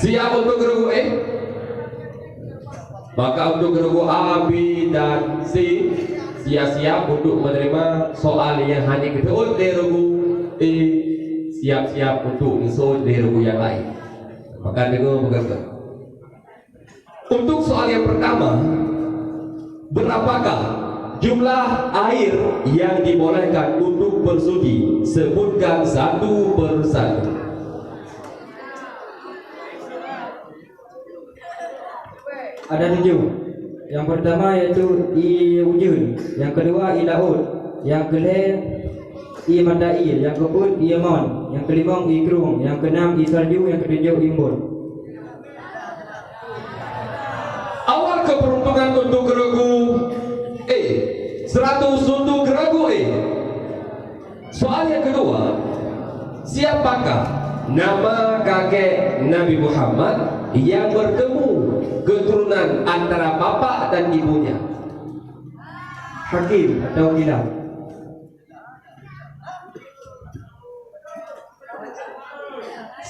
Siap untuk regu E? Maka untuk regu A, B, dan C siap-siap untuk menerima soal yang hanya betul di regu E, siap-siap untuk usul di regu yang lain. Maka dengar begitu. Untuk soal yang pertama, berapakah jumlah air yang dibolehkan untuk bersuci? Sebutkan satu persatu. Ada 7. Yang pertama yaitu i ujun, yang kedua i laut, yang kelima i mandail, yang keempat i amon, yang kelima i kerung, yang keenam i salju, yang ketujuh i embun. Awal keberuntungan untuk regu E, 100 untuk regu E. Soal yang kedua, siapakah nama kakek Nabi Muhammad yang bertemu keturunan antara bapak dan ibunya? Hakim atau Hilal.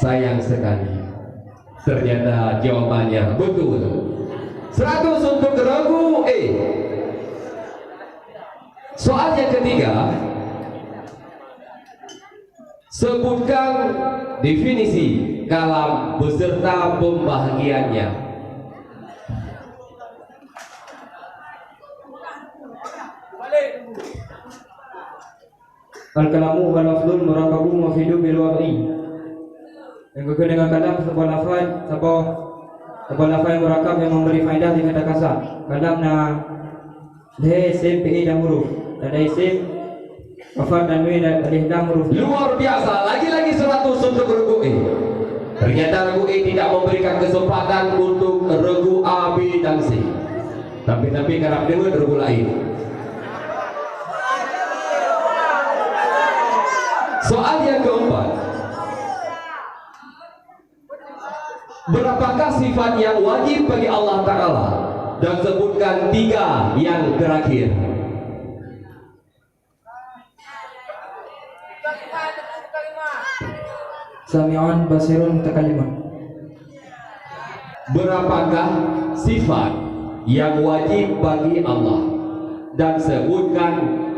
Sayang sekali, ternyata jawabannya betul. 100 untuk regu E. Soal yang ketiga, sebutkan definisi kalam beserta pembahagiannya. Al-kalamu wal lafzul murakabu mufidu bil wad'i. Yang kedua dengan kalam sebuah lafaz murakab yang memberi faedah di kata kasar. Kalam na le sim pi dan huruf. Dan isim wafat dan min alif lam huruf. Luar biasa, lagi-lagi 100 untuk regu E. Ternyata regu E tidak memberikan kesempatan untuk regu A, B, dan C. Tapi kerap dengar regu lain. Soal yang keempat, berapakah sifat yang wajib bagi Allah Ta'ala? Dan sebutkan 3 yang terakhir. Sami'un basirun mutakallimun. Berapakah sifat yang wajib bagi Allah? Dan sebutkan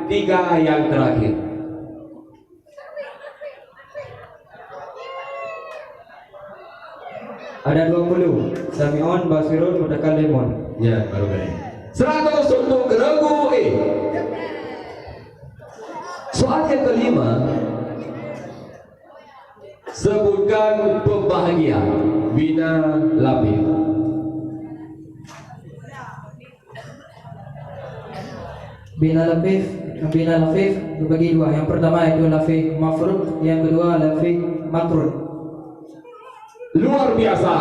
3 yang terakhir. Ada 20. Sami'un basirun mutakallimun. Ya, baru kali. 100 untuk regu E. Soal yang kelima, sebutkan pembahagia bina labib. Bina lafif dibagi 2. Yang pertama itu lafif mafrud, yang kedua lafif makrud. Luar biasa,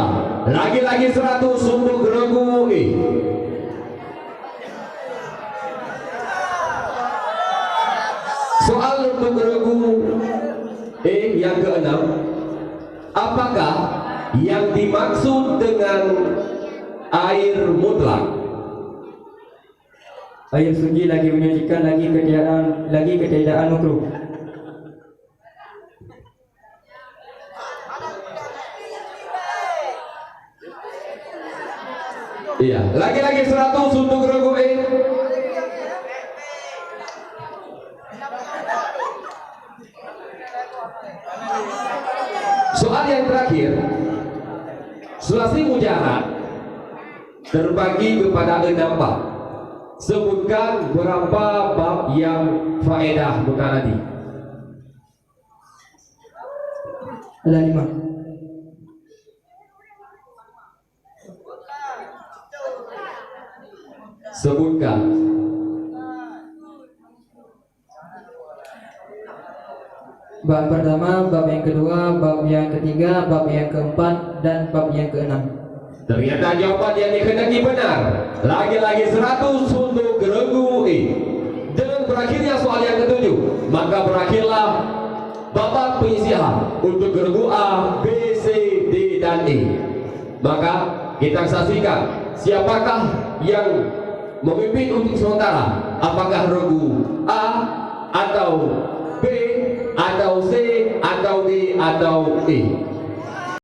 lagi-lagi 100 untuk regu E. Soal untuk regu E yang keenam, apakah yang dimaksud dengan air mutlak? Air suci lagi menyucikan, lagi ketiadaan makruh. Iya, lagi-lagi 100 untuk regu E. Soal yang terakhir, sulasi mujarad terbagi kepada 6 bab. Sebutkan berapa bab yang faedah muta'addi. Ada 5. Sebutkan. Bab pertama, bab yang kedua, bab yang ketiga, bab yang keempat, dan bab yang keenam. Ternyata jawaban yang dikehendaki benar. Lagi-lagi 100 untuk regu E. Dengan berakhirnya soal yang ketujuh, maka berakhirlah babak penyisihan untuk regu A, B, C, D, dan E. Maka kita saksikan siapakah yang memimpin untuk sementara. Apakah regu A atau B atau C atau D atau E?